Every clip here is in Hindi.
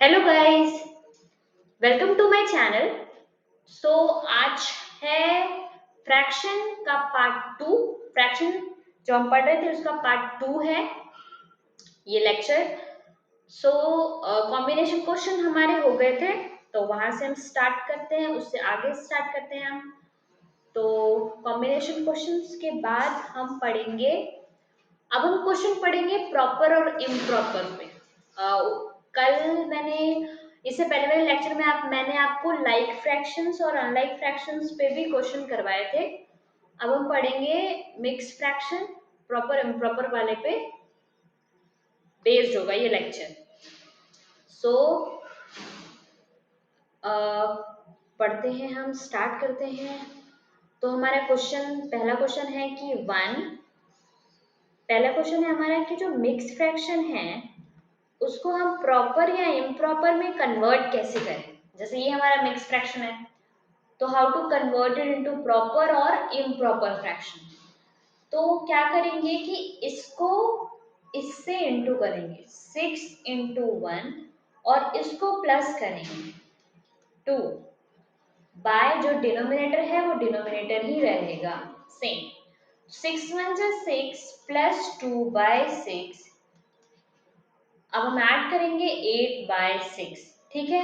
Hello guys, welcome to my channel. So आज है फ्रैक्शन का पार्ट टू। फ्रैक्शन जो हम पढ़ रहे थे उसका पार्ट टू है ये लेक्चर। सो कॉम्बिनेशन क्वेश्चन हमारे हो गए थे, तो वहां से हम स्टार्ट करते हैं, उससे आगे स्टार्ट करते हैं हम। तो कॉम्बिनेशन क्वेश्चंस के बाद हम पढ़ेंगे, अब हम क्वेश्चन पढ़ेंगे प्रॉपर और इम्प्रॉपर में। कल मैंने इससे पहले वाले लेक्चर में मैंने आपको लाइक फ्रैक्शंस और अनलाइक फ्रैक्शंस पे भी क्वेश्चन करवाए थे। अब हम पढ़ेंगे मिक्स फ्रैक्शन, प्रॉपर इम्प्रॉपर वाले पे बेस्ड होगा ये लेक्चर। सो पढ़ते हैं, हम स्टार्ट करते हैं। तो हमारा क्वेश्चन, पहला क्वेश्चन है कि पहला क्वेश्चन है हमारा कि जो मिक्स फ्रैक्शन है उसको हम प्रॉपर या इम्प्रॉपर में कन्वर्ट कैसे करें। जैसे ये हमारा मिक्स फ्रैक्शन है, तो how to convert it into proper और इम्प्रॉपर फ्रैक्शन। तो क्या करेंगे कि इसको इससे इंटू करेंगे, 6 into 1, और इसको प्लस करेंगे 2 बाय, जो डिनोमिनेटर है वो डिनोमिनेटर ही रहेगा सेम। 6 1 6 +2/6। अब हम ऐड करेंगे 8/6। ठीक है,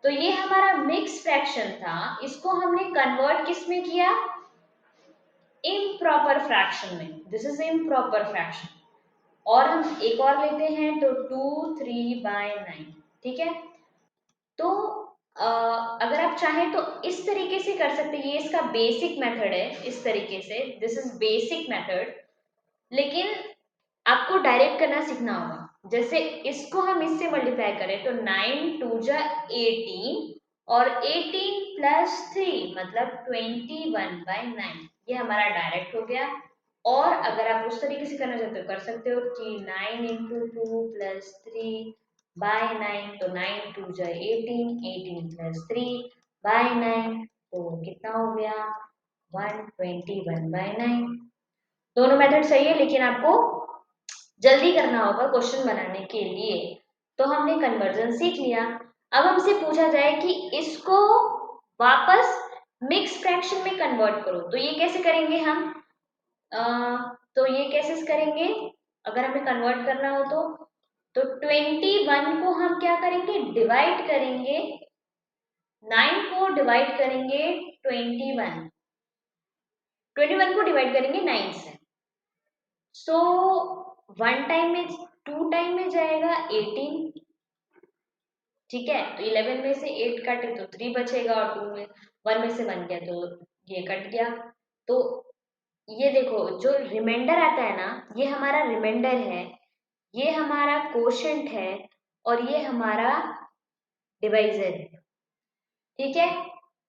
तो ये हमारा मिक्स फ्रैक्शन था, इसको हमने कन्वर्ट किस में किया, इम्प्रॉपर फ्रैक्शन में। This is improper fraction. और हम एक और लेते हैं, तो 2 3/9। ठीक है, तो अगर आप चाहें तो इस तरीके से कर सकते हैं, ये इसका बेसिक मेथड है, इस तरीके से, दिस इज बेसिक मेथड। लेकिन आपको डायरेक्ट करना सीखना होगा। जैसे इसको हम इससे मल्टीप्लाई करें तो 9 2 18, और 18 + 3 मतलब 21/9, ये हमारा डायरेक्ट हो गया। और अगर आप उस तरीके से करना चाहते हो कर सकते हो कि 9 × 2 + 3/9, तो 9 2 18, 18 + 3/9, तो कितना हो गया, 121/9। दोनों मेथड सही है, लेकिन आपको जल्दी करना होगा क्वेश्चन बनाने के लिए। तो हमने कन्वर्जन सीख लिया। अब हमसे पूछा जाए कि इसको वापस मिक्स फ्रैक्शन में कन्वर्ट करो, तो ये कैसे करेंगे हम। तो ये कैसे करेंगे, अगर हमें कन्वर्ट करना हो तो 21 को हम क्या करेंगे, डिवाइड करेंगे, 9 को डिवाइड करेंगे 21, 21 को डिवाइड करेंगे 9 से। सो 1 टाइम में, 2 टाइम में जाएगा 18। ठीक है, तो 11 में से 8 कटे तो 3 बचेगा, और 2 में 1 में से 1 गया तो ये कट गया। तो ये देखो, जो रिमाइंडर आता है ना, ये हमारा रिमाइंडर है, ये हमारा कोशेंट है, और ये हमारा डिवाइजर है। ठीक है,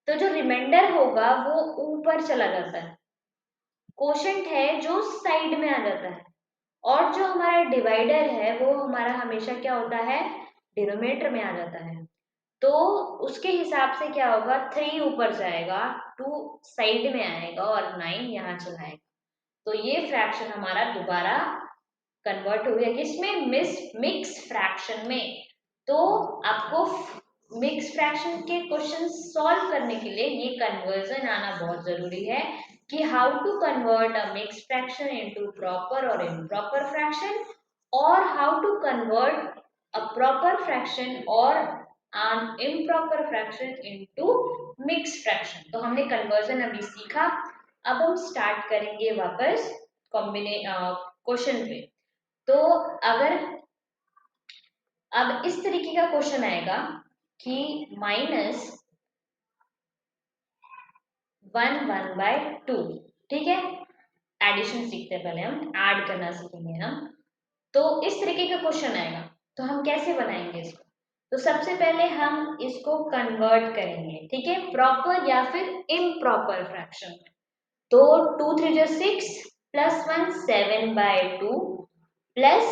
तो जो रिमाइंडर होगा वो ऊपर चला जाता है, कोशेंट है जो साइड में आ जाता है, और जो हमारा डिवाइडर है वो हमारा हमेशा क्या होता है, डिनोमिनेटर में आ जाता है। तो उसके हिसाब से क्या होगा, 3 ऊपर जाएगा, 2 साइड में आएगा, और 9 यहाँ चला आएगा। तो ये फ्रैक्शन हमारा दोबारा कन्वर्ट हो गया किसमें, मिक्स फ्रैक्शन में। तो आपको मिक्स फ्रैक्शन के क्वेश्चन सॉल्व करने के लिए ये कन्वर्जन आना बहुत जरूरी है, कि how to convert a mix fraction into proper और इम्प्रॉपर फ्रैक्शन, और how to convert a proper fraction और an improper fraction into mixed fraction। तो हमने कन्वर्जन अभी सीखा। अब हम स्टार्ट करेंगे वापस कॉम्बिने क्वेश्चन पे। तो अगर अब इस तरीके का क्वेश्चन आएगा कि -1 1/2। ठीक है, एडिशन सीखते हैं, पहले हम ऐड करना सीखेंगे हम। तो इस तरीके का क्वेश्चन आएगा, तो हम कैसे बनाएंगे इसको। तो सबसे पहले हम इसको कन्वर्ट करेंगे, ठीक है, प्रॉपर या फिर इम्प्रॉपर फ्रैक्शन में। तो 2 3 जो 6 +1 7/2, प्लस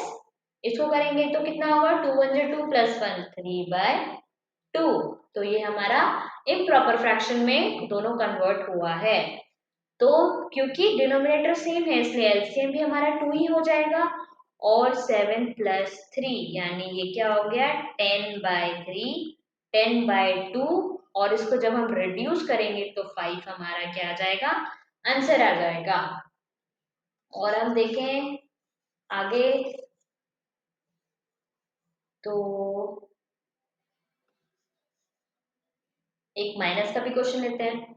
इसको करेंगे तो कितना होगा, 2 1 जो 2 +1 3/2। तो ये हमारा इम्प्रॉपर फ्रैक्शन में दोनों कन्वर्ट हुआ है। तो क्योंकि डिनोमिनेटर सेम है, इसलिए एलसीएम भी हमारा 2 ही हो जाएगा, और 7 प्लस 3 यानी ये क्या हो गया 10/3, 10/2 और इसको जब हम रिड्यूस करेंगे तो 5 हमारा क्या आ जाएगा आंसर आ जाएगा। और हम देखें आगे तो एक माइनस का भी क्वेश्चन लेते हैं।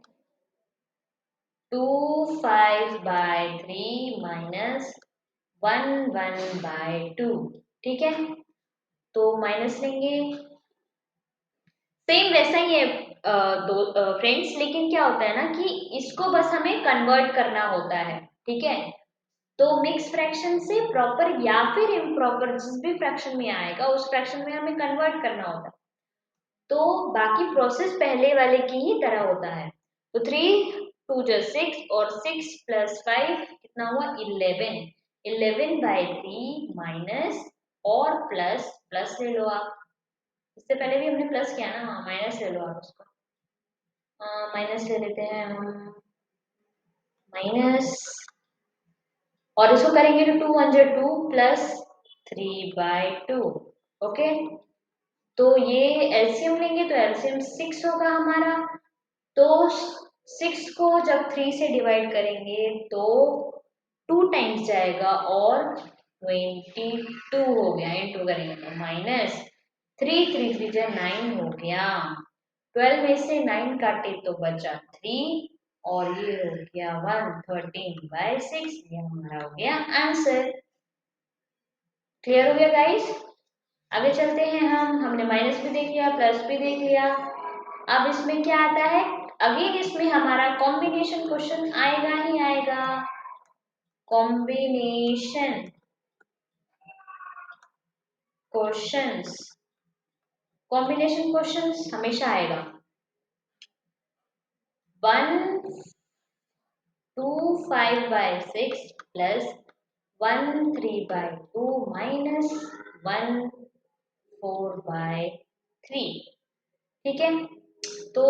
2/5/3 माइनस 1/1/2 ठीक है, तो माइनस लेंगे सेम वैसा ही है दो फ्रेंड्स, लेकिन क्या होता है ना कि इसको बस हमें कन्वर्ट करना होता है, ठीक है। तो मिक्स फ्रैक्शन से प्रॉपर या फिर इम्प्रॉपर जिस भी फ्रैक्शन में आएगा उस फ्रैक्शन में हमें कन्वर्ट करना होता है। तो बाकी प्रोसेस पहले वाले की ही तरह होता है। तो 3 2 6 और 6 + 5 कितना हुआ 11, 11/3 माइनस और प्लस प्लस ले लो आप, इससे पहले भी हमने प्लस किया ना, हाँ माइनस ले लो आप उसको, माइनस ले लेते हैं हम माइनस, और इसको करेंगे तो 2 2 प्लस 3/2 ओके। तो ये एलसीएम लेंगे तो एलसीएम 6 होगा हमारा, तो 6 को जब 3 से डिवाइड करेंगे तो 2 टाइम्स जाएगा और 22 हो गया, इंटू करेंगे तो माइनस 3 3 3 जा 9 हो गया, 12 में से 9 काटे तो बचा 3 और ये हो गया 113/6, ये हमारा हो गया आंसर। क्लियर हो गया गाइस। आगे चलते हैं हमने माइनस भी देख लिया प्लस भी देख लिया। अब इसमें क्या आता है, अगेन इसमें हमारा कॉम्बिनेशन क्वेश्चन आएगा ही आएगा, कॉम्बिनेशन क्वेश्चंस, कॉम्बिनेशन क्वेश्चंस हमेशा आएगा। 1/2 5/6 प्लस 1/3/2 माइनस 1/4/3 ठीक है। तो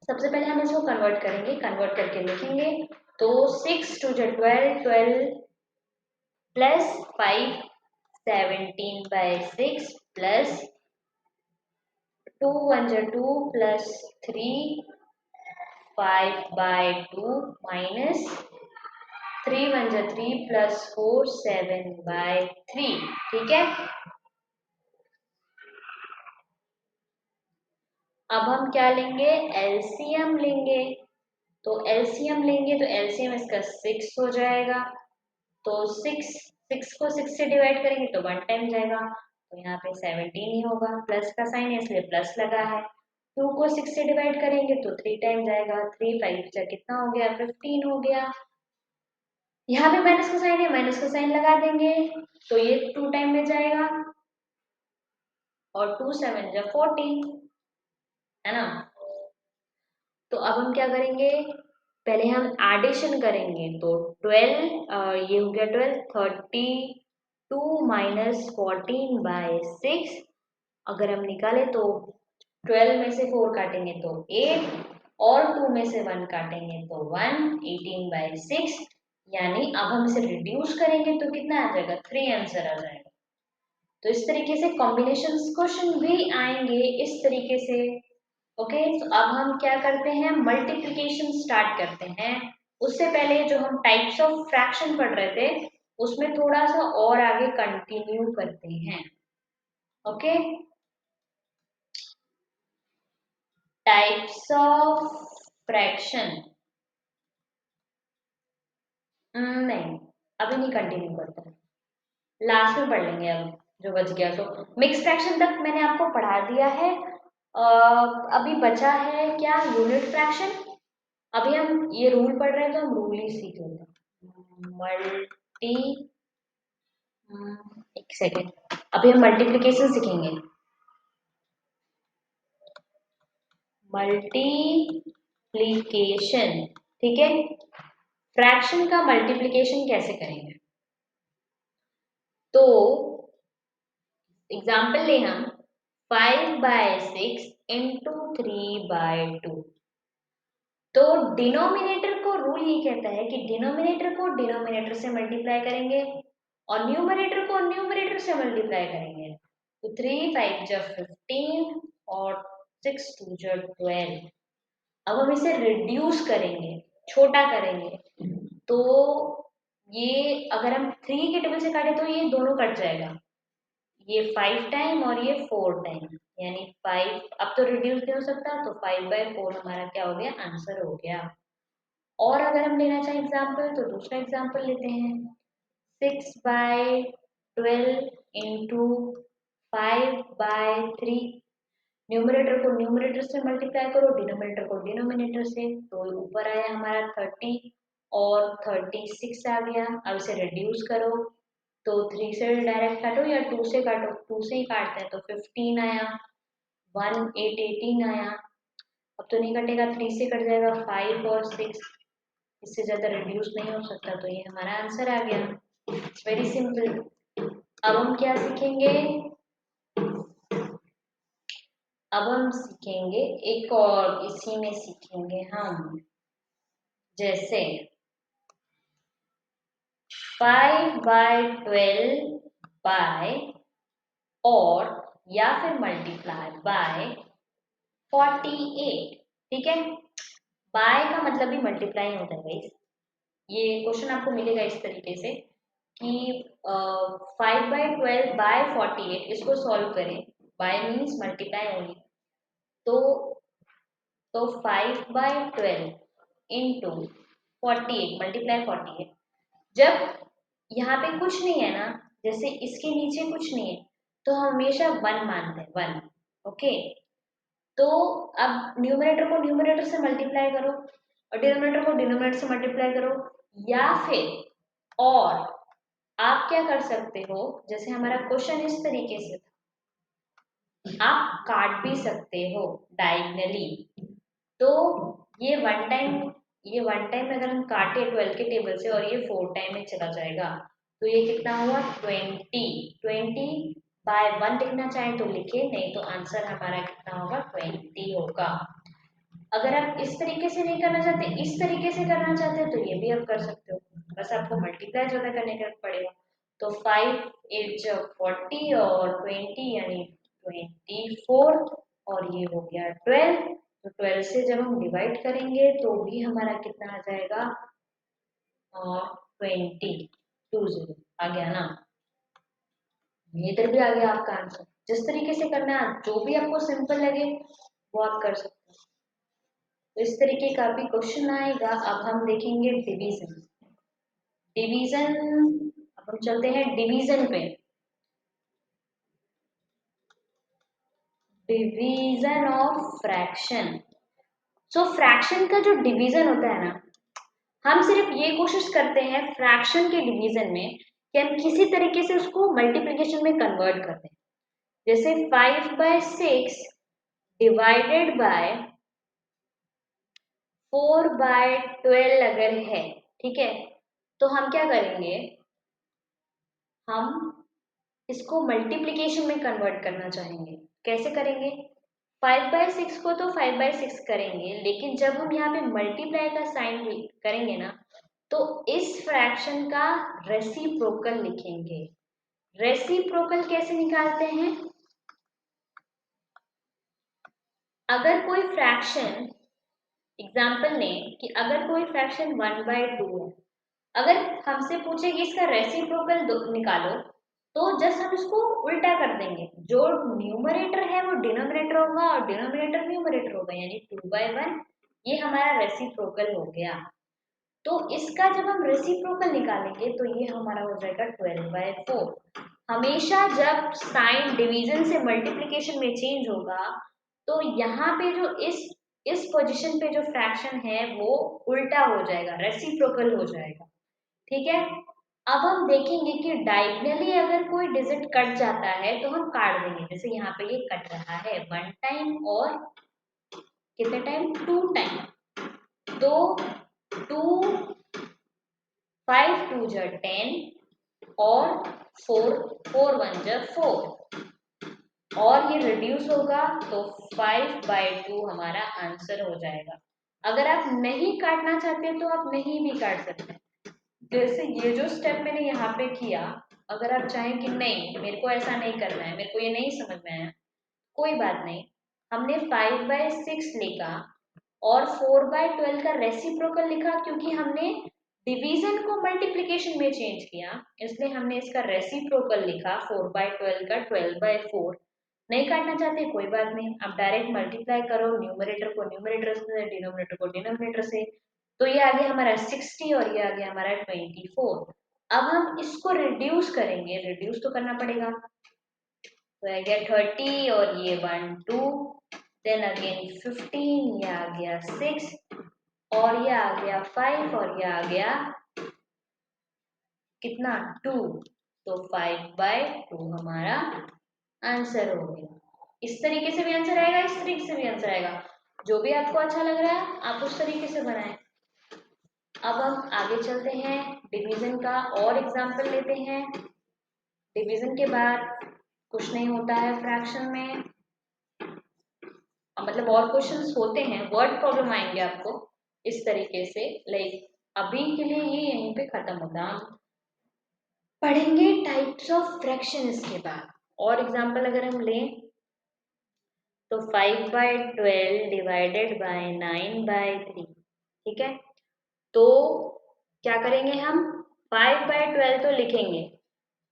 सबसे पहले हम इसको कन्वर्ट करेंगे, कन्वर्ट करके लिखेंगे तो 6 2 12 12 plus 5 17/6 plus 2 1 2 plus 3 5/2 minus 3 1 3 plus 4 7/3 ठीक है। अब हम क्या लेंगे एलसीएम लेंगे, तो एलसीएम लेंगे तो एलसीएम इसका 6 हो जाएगा, तो 6 को 6 से डिवाइड करेंगे तो 1 टाइम जाएगा, तो यहाँ पे 17 ही होगा, प्लस का साइन है इसलिए प्लस लगा है। 2 को 6 से डिवाइड करेंगे तो 3 टाइम जाएगा, 3 5 जा कितना हो गया 15 हो गया। यहाँ पे माइनस का साइन है, माइनस का साइन लगा देंगे तो ये 2 टाइम में जाएगा और 2 7 जा 14 है ना। तो अब हम क्या करेंगे, पहले हम एडिशन करेंगे तो 12 ये हो गया 12 32 माइनस 14/6, अगर हम निकाले तो 12 में से 4 काटेंगे तो 8 और 2 में से 1 काटेंगे तो 1 18/6, यानी अब हम इसे रिड्यूस करेंगे तो कितना आ जाएगा 3 आंसर आ जाएगा। तो इस तरीके से कॉम्बिनेशन क्वेश्चन भी आएंगे इस तरीके से ओके। तो अब हम क्या करते हैं मल्टीप्लिकेशन स्टार्ट करते हैं, उससे पहले जो हम टाइप्स ऑफ फ्रैक्शन पढ़ रहे थे उसमें थोड़ा सा और आगे कंटिन्यू करते हैं ओके। टाइप्स ऑफ फ्रैक्शन नहीं अभी नहीं कंटिन्यू करते, लास्ट में पढ़ लेंगे अब जो बच गया। तो मिक्स फ्रैक्शन तक मैंने आपको पढ़ा दिया है, अभी बचा है क्या यूनिट फ्रैक्शन। अभी हम ये रूल पढ़ रहे हैं तो हम रूल ही सीख लेते हैं। मल्टी एक सेकेंड, अभी हम मल्टीप्लिकेशन सीखेंगे, मल्टीप्लिकेशन ठीक है। फ्रैक्शन का मल्टीप्लिकेशन कैसे करेंगे, तो एग्जाम्पल ले हम 5/6 इंटू 3/2, तो डिनोमिनेटर को रूल ये कहता है कि डिनोमिनेटर को डिनोमिनेटर से मल्टीप्लाई करेंगे और न्यूमरेटर को न्यूमरेटर से मल्टीप्लाई करेंगे। तो 3 5 जा 15 और 6 2 जा 12। अब हम इसे रिड्यूस करेंगे, छोटा करेंगे, तो ये अगर हम 3 के टेबल से काटे तो ये दोनों कट जाएगा, ये 5 टाइम और ये 4 टाइम, यानी 5 अब तो रिड्यूस नहीं हो सकता, तो 5/4 हमारा क्या हो गया, आंसर हो गया। और अगर हम लेना चाहें एग्जाम्पल तो दूसरा एग्जाम्पल लेते हैं। 6/12 इंटू 5/3। न्यूमरेटर को न्यूमरेटर से मल्टीप्लाई करो, डिनोमिनेटर को डिनोमिनेटर से, तो ऊपर आया हमारा 30 और 36 आ गया। अब इसे रिड्यूस करो, तो 3 से डायरेक्ट काटो या 2 से काटो, 2 से ही काटते हैं, तो 15 आया, 1 8 18 आया। अब तो नहीं कटेगा, 3 से कट जाएगा, 5 और 6, इससे ज़्यादा रिड्यूस नहीं हो सकता, तो ये हमारा आंसर आ गया। It's very simple. अब हम क्या सीखेंगे, अब हम सीखेंगे एक और, इसी में सीखेंगे हम, जैसे 5/12 बाय और या फिर मल्टीप्लाई बाय 48। ठीक है, बाय का मतलब भी मल्टीप्लाई होता है गाइस। ये क्वेश्चन आपको मिलेगा इस तरीके से कि 5/12 बाय 48, इसको सॉल्व करें, बाय मीन्स मल्टीप्लाई होगी, तो 5/12 इंटू 48 मल्टीप्लाई 48। जब यहाँ पे कुछ नहीं है ना, जैसे इसके नीचे कुछ नहीं है, तो हम हमेशा 1 मानते हैं, 1। ओके, तो अब न्यूमरेटर को न्यूमरेटर से मल्टीप्लाई करो और डिनोमिनेटर को डिनोमिनेटर से मल्टीप्लाई करो, या फिर और आप क्या कर सकते हो, जैसे हमारा क्वेश्चन इस तरीके से था, आप काट भी सकते हो डायगनली। तो ये वन टाइम अगर हम काटे 12 के टेबल से और ये 4 टाइम में चला जाएगा, तो ये कितना हुआ, 20/1 लिखना चाहे तो लिखे, नहीं तो आंसर हमारा कितना होगा, 20 होगा। अगर आप इस तरीके से नहीं करना चाहते, इस तरीके से करना चाहते हो, तो ये भी आप कर सकते हो, बस आपको मल्टीप्लाई ज्यादा करने का पड़ेगा। तो 5 8 जा 40 और 20 यानी 24, और ये हो गया 12। तो 12 से जब हम डिवाइड करेंगे तो भी हमारा कितना आ जाएगा, 20 आ गया ना। इधर भी आ गया आपका आंसर। जिस तरीके से करना है, जो भी आपको सिंपल लगे वो आप कर सकते हैं। तो इस तरीके का भी क्वेश्चन आएगा। अब हम देखेंगे डिवीजन। डिवीजन, अब हम चलते हैं डिवीजन पे। Division of fraction. So fraction का जो डिवीजन होता है ना, हम सिर्फ ये कोशिश करते हैं फ्रैक्शन के डिवीजन में कि हम किसी तरीके से उसको मल्टीप्लिकेशन में कन्वर्ट करते हैं। जैसे 5/6 डिवाइडेड बाय 4/12 अगर है, ठीक है, तो हम क्या करेंगे, हम इसको मल्टीप्लिकेशन में कन्वर्ट करना चाहेंगे। कैसे करेंगे, 5/6 को तो 5/6 करेंगे, लेकिन जब हम यहाँ पे मल्टीप्लाई का साइन करेंगे ना, तो इस फ्रैक्शन का रेसिप्रोकल लिखेंगे। रेसिप्रोकल कैसे निकालते हैं, अगर कोई फ्रैक्शन, एग्जाम्पल लें कि अगर कोई फ्रैक्शन 1/2 है, अगर हमसे पूछे कि इसका रेसिप्रोकल निकालो, तो जस्ट हम इसको उल्टा कर देंगे, जो न्यूमरेटर है वो डिनोमिनेटर होगा और डिनोमिनेटर न्यूमरेटर होगा, यानी 2/1, ये हमारा रेसिप्रोकल हो गया। तो इसका जब हम रेसिप्रोकल निकालेंगे तो ये हमारा हो जाएगा 12/4। हमेशा जब साइन डिवीजन से मल्टीप्लिकेशन में चेंज होगा, तो यहाँ पे जो इस पोजीशन पे जो फ्रैक्शन है वो उल्टा हो जाएगा, रेसिप्रोकल हो जाएगा। ठीक है, अब हम देखेंगे कि डायगनली अगर कोई डिजिट कट जाता है तो हम काट देंगे। जैसे यहाँ पे ये कट रहा है 1 टाइम और कितने टाइम, 2 टाइम, तो 2 5 2 जा 10 और 4 1 जा 4, और ये रिड्यूस होगा तो 5/2 हमारा आंसर हो जाएगा। अगर आप नहीं काटना चाहते तो आप नहीं भी काट सकते हैं। जैसे ये जो स्टेप मैंने यहाँ पे किया, अगर आप चाहें कि नहीं मेरे को ऐसा नहीं करना है, मेरे को ये नहीं समझ में आया, कोई बात नहीं। हमने 5/6 लिखा और 4/12 का रेसिप्रोकल लिखा, क्योंकि हमने डिवीजन को मल्टीप्लिकेशन में चेंज किया, इसलिए हमने इसका रेसिप्रोकल लिखा 4/12 का 12/4। नहीं काटना चाहते कोई बात नहीं, आप डायरेक्ट मल्टीप्लाई करो, न्यूमरेटर को न्यूमरेटर से, डिनोमिनेटर को डिनोमिनेटर से। तो ये आ गया हमारा 60 और ये आ गया हमारा 24। अब हम इसको रिड्यूस करेंगे, रिड्यूस तो करना पड़ेगा, तो आ गया 30 और ये 1 2, देन अगेन 15, ये आ गया 6 और ये आ गया 5 और ये आ गया कितना 2। तो 5/2 हमारा आंसर हो गया। इस तरीके से भी आंसर आएगा, इस तरीके से भी आंसर आएगा, जो भी आपको अच्छा लग रहा है आप उस तरीके से बनाएं। अब हम आगे चलते हैं, डिवीजन का और एग्जाम्पल लेते हैं। डिवीजन के बाद कुछ नहीं होता है फ्रैक्शन में, मतलब और क्वेश्चंस होते हैं, वर्ड प्रॉब्लम आएंगे आपको इस तरीके से। लाइक अभी के लिए ये यहीं पे खत्म होता है, हम पढ़ेंगे टाइप्स ऑफ फ्रैक्शन इसके बाद। और एग्जांपल अगर हम लें तो 5/12 डिवाइडेड बाय 9/3, ठीक है। तो क्या करेंगे हम, 5/12 तो लिखेंगे,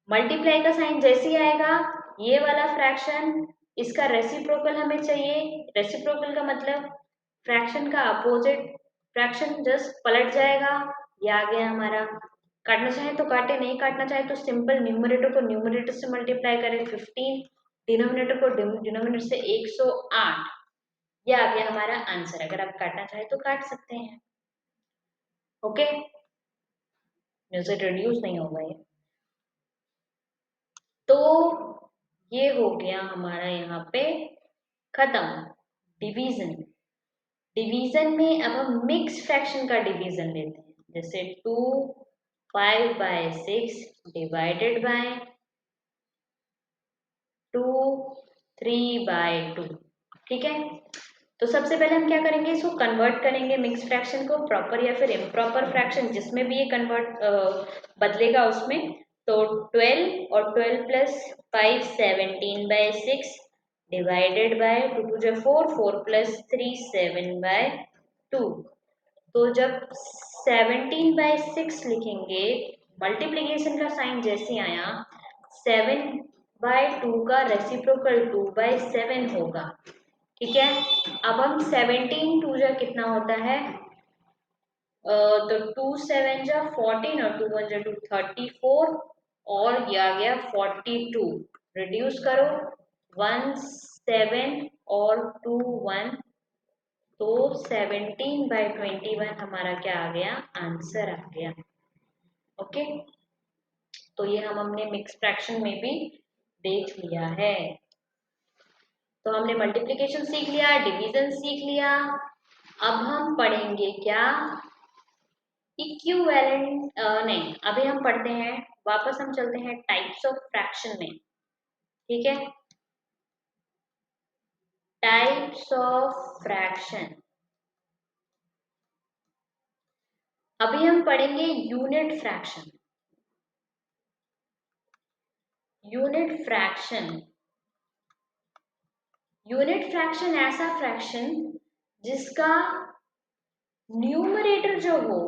मल्टीप्लाई का साइन जैसे ही आएगा ये वाला फ्रैक्शन, इसका रेसिप्रोकल हमें चाहिए। रेसिप्रोकल का मतलब फ्रैक्शन का अपोजिट, फ्रैक्शन जस्ट पलट जाएगा। ये आ गया हमारा, काटना चाहे तो काटे, नहीं काटना चाहे तो सिंपल न्यूमरेटर को न्यूमरेटर से मल्टीप्लाई करें 15, डिनोमिनेटर को डिनोमिनेटर से 108। ये आ गया हमारा आंसर। अगर आप काटना चाहे तो काट सकते हैं, ओके, म्यूजिक रिड्यूस नहीं होगा ये। तो ये हो गया हमारा यहाँ पे खत्म डिवीजन। डिवीजन में अब हम मिक्स फ्रैक्शन का डिवीजन लेते हैं, जैसे 2 5/6 डिवाइडेड बाय 2 3/2, ठीक है। तो सबसे पहले हम क्या करेंगे, इसको कन्वर्ट करेंगे मिक्स फ्रैक्शन को, प्रॉपर या फिर इम्प्रॉपर फ्रैक्शन जिसमें भी ये कन्वर्ट बदलेगा उसमें। तो 12 और 12 प्लस 5 17/6 डिवाइडेड बाय 2 2 जो 4 4 प्लस 3 7/2। तो जब 17/6 लिखेंगे, मल्टीप्लीकेशन का साइन जैसे आया, 7/2 का रेसिप्रोकल 2/7 होगा, ठीक है। अब हम 17 2 जा कितना होता है, तो 2 7 जा 14 और 2 1 जा 2 34 और ये आ गया 42। रिड्यूस करो, 1 7 और 2 1, तो 17/21 हमारा क्या आ गया, आंसर आ गया, ओके। तो ये हमने मिक्स फ्रैक्शन में भी देख लिया है। तो हमने मल्टीप्लिकेशन सीख लिया, डिवीजन सीख लिया। अब हम पढ़ेंगे क्या, इक्विवेलेंट, नहीं अभी हम पढ़ते हैं, वापस हम चलते हैं टाइप्स ऑफ फ्रैक्शन में, ठीक है। टाइप्स ऑफ फ्रैक्शन, अभी हम पढ़ेंगे unit fraction. Unit fraction, unit fraction ऐसा फ्रैक्शन जिसका न्यूमरेटर जो हो,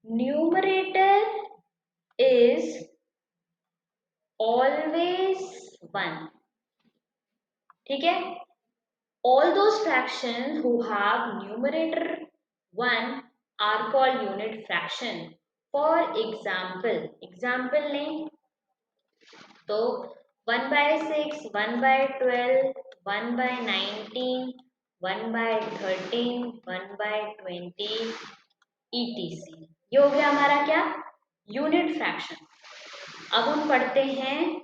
न्यूमरेटर इज ऑलवेज 1, ठीक है। All those fraction who have numerator 1 are called unit fraction. For example, example लें तो 1/6 1/12 1/19 1/13 1/20 etc। ये हो गया हमारा क्या, यूनिट फ्रैक्शन। अब हम पढ़ते हैं,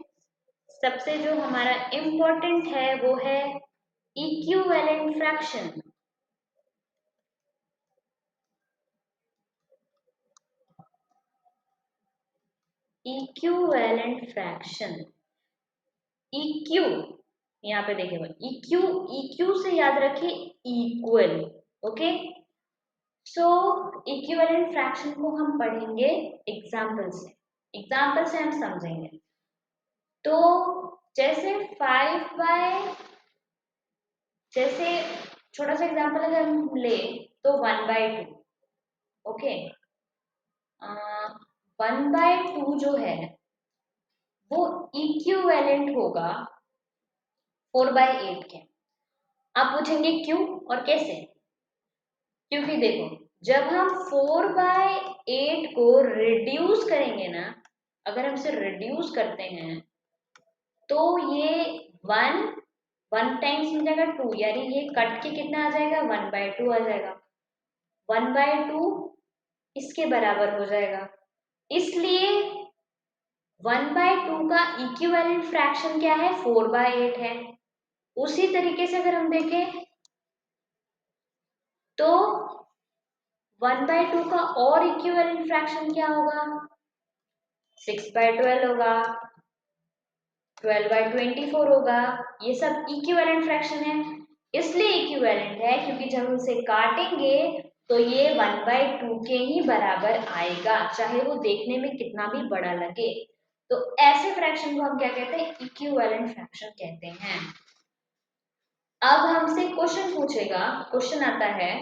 सबसे जो हमारा इम्पोर्टेंट है वो है इक्विवेलेंट फ्रैक्शन। इक्विवेलेंट फ्रैक्शन, इक्यू, यहाँ पे देखिए इक्यू, इक्यू से याद रखिए इक्वल, ओके। सो इक्विवेलेंट फ्रैक्शन को हम पढ़ेंगे एग्जाम्पल से। एग्जाम्पल से हम समझेंगे। तो जैसे 5/, जैसे छोटा सा एग्जाम्पल अगर हम ले तो 1/2, ओके। 1/2 जो है वो इक्विवेलेंट होगा 4/8 के। आप पूछेंगे क्यों और कैसे? क्योंकि देखो, जब हम 4/8 को रिड्यूस करेंगे ना, अगर हम इसे रिड्यूस करते हैं तो ये 1 टाइम्स मिल जाएगा 2, यानी ये कट के कितना आ जाएगा 1/2 आ जाएगा। 1/2 इसके बराबर हो जाएगा, इसलिए 1/2 का इक्विवेलेंट फ्रैक्शन क्या है 4/8 है। उसी तरीके से अगर हम देखें तो 1/2 का और इक्विवेलेंट फ्रैक्शन क्या होगा 6/12 होगा, 12/24 होगा। ये सब इक्विवेलेंट फ्रैक्शन है, इसलिए इक्विवेलेंट है क्योंकि जब हम इसे काटेंगे तो ये 1/2 के ही बराबर आएगा, चाहे वो देखने में कितना भी बड़ा लगे। तो ऐसे फ्रैक्शन को हम क्या कहते हैं इक्विवेलेंट फ्रैक्शन कहते हैं। अब हमसे क्वेश्चन पूछेगा, क्वेश्चन आता है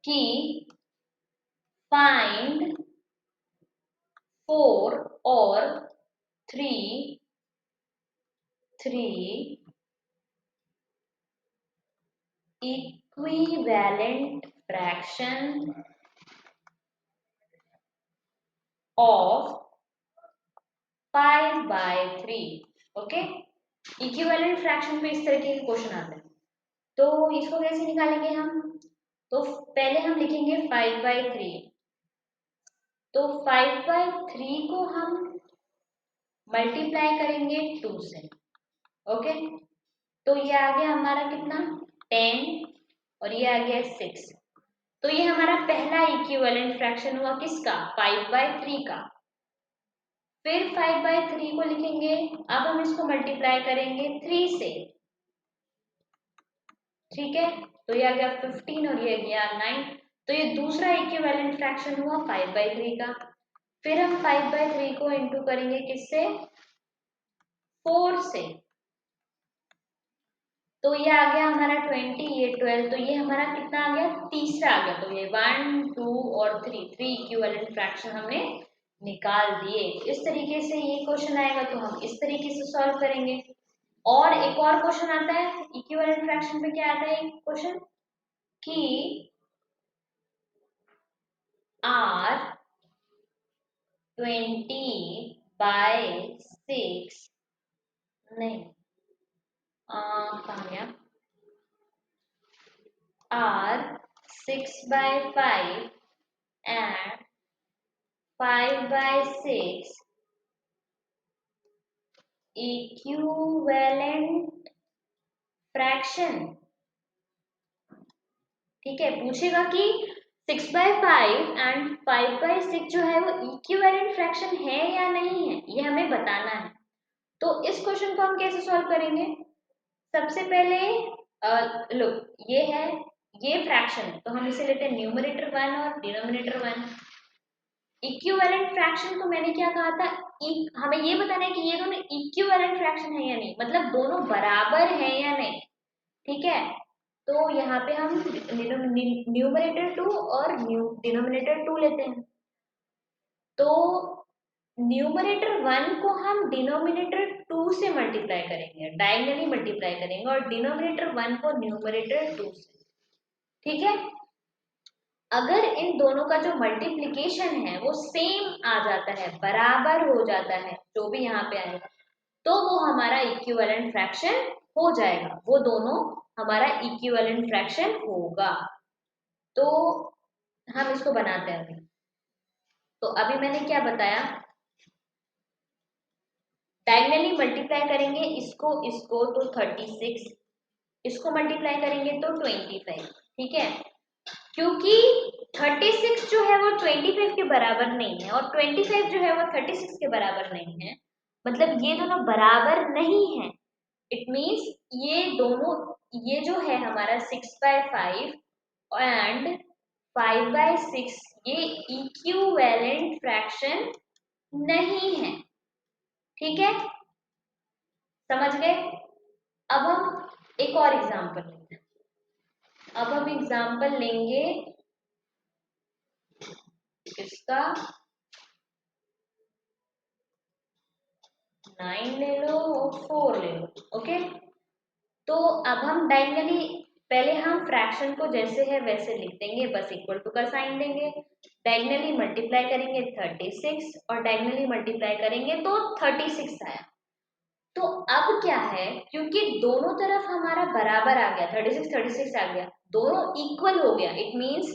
कि फाइंड 4 और 3 equivalent fraction of 5/3। Okay, equivalent fraction पे इस तरीके के क्वेश्चन आते हैं, तो इसको कैसे निकालेंगे हम? तो पहले हम लिखेंगे 5/3, तो 5/3 को हम मल्टीप्लाई करेंगे 2 से, ओके। तो ये आ गया हमारा कितना 10 और ये आ गया 6। तो ये हमारा पहला इक्विवेलेंट फ्रैक्शन हुआ किसका 5/3 का। फिर 5/3 को लिखेंगे, अब हम इसको मल्टीप्लाई करेंगे 3 से, ठीक है। तो ये आ गया 15 और ये गया 9। तो ये दूसरा इक्विवेलेंट फ्रैक्शन हुआ 5/3 का। फिर हम 5/3 को इंटू करेंगे किससे 4 से, तो ये आ गया हमारा 20, ये 12। तो ये हमारा कितना आ गया तीसरा आ गया। तो ये 1, 2 और 3 इक्विवेलेंट फ्रैक्शन हमने निकाल दिए। इस तरीके से ये क्वेश्चन आएगा तो हम इस तरीके से सॉल्व करेंगे। और एक और क्वेश्चन आता है इक्विवेलेंट फ्रैक्शन पे, क्या आता है क्वेश्चन कि r 20/6 नहीं, कहाँ गया, r 6/5 and 5/6 इक्विवेलेंट फ्रैक्शन। ठीक है, पूछेगा कि 6/5 एंड 5/6 जो है वो इक्विवेलेंट फ्रैक्शन है या नहीं है, ये हमें बताना है। तो इस क्वेश्चन को हम कैसे सॉल्व करेंगे? सबसे पहले लो, ये है, ये फ्रैक्शन है तो हम इसे लेते हैं न्यूमरेटर 1 और डिनोमिनेटर 1। इक्विवेलेंट फ्रैक्शन को मैंने क्या कहा था, हमें ये बताना है कि ये दोनों इक्विवेलेंट फ्रैक्शन है या नहीं, मतलब दोनों बराबर है या नहीं, ठीक है। तो यहाँ पे हम न्यूमरेटर 2 और डिनोमिनेटर 2 लेते हैं। तो न्यूमरेटर 1 को हम डिनोमिनेटर 2 से मल्टीप्लाई करेंगे, डायगनली मल्टीप्लाई करेंगे, और डिनोमिनेटर 1 को न्यूमरेटर 2 से, ठीक है। अगर इन दोनों का जो मल्टीप्लिकेशन है वो सेम आ जाता है, बराबर हो जाता है, जो भी यहाँ पे आएगा, तो वो हमारा इक्विवेलेंट फ्रैक्शन हो जाएगा, वो दोनों हमारा इक्विवेलेंट फ्रैक्शन होगा। तो हम इसको बनाते हैं अभी। तो अभी मैंने क्या बताया, डायगनली मल्टीप्लाई करेंगे इसको इसको तो 36, इसको मल्टीप्लाई करेंगे तो 25, ठीक है। क्योंकि 36 जो है वो 25 के बराबर नहीं है और 25 जो है वो 36 के बराबर नहीं है, मतलब ये दोनों बराबर नहीं है। इट मीन्स ये दोनों, ये जो है हमारा 6/5 एंड 5/6, ये इक्विवेलेंट फ्रैक्शन नहीं है। ठीक है, समझ गए। अब हम एक और एग्जांपल लेते हैं। अब हम एग्जांपल लेंगे इसका, 9 ले लो और 4 ले लो। ओके, तो अब हम डायगनली, पहले हम फ्रैक्शन को जैसे है वैसे लिख देंगे, बस इक्वल टू का साइन देंगे। डायगनली मल्टीप्लाई करेंगे 36 और डायगनली मल्टीप्लाई करेंगे तो 36 आया। तो अब क्या है, क्योंकि दोनों तरफ हमारा बराबर आ गया, 36 आ गया, दोनों इक्वल हो गया, it means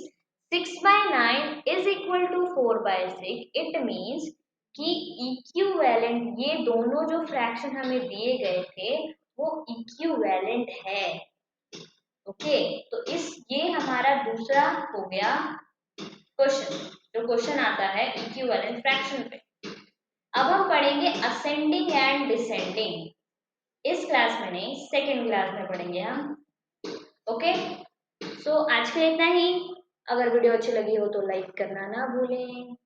6/9 is equal to 4/6। It means कि इक्विवेलेंट, ये दोनों जो फ्रैक्शन हमें दिए गए थे वो इक्विवेलेंट है। ओके, तो ये हमारा दूसरा हो गया क्वेश्चन, जो क्वेश्चन आता है इक्विवेलेंट फ्रैक्शन पे। अब हम पढ़ेंगे असेंडिंग एंड डिसेंडिंग। इस क्लास में नहीं, सेकेंड क्लास में पढ़ेंगे हम। ओके, सो आज के लिए इतना ही। अगर वीडियो अच्छी लगी हो तो लाइक करना ना भूलें।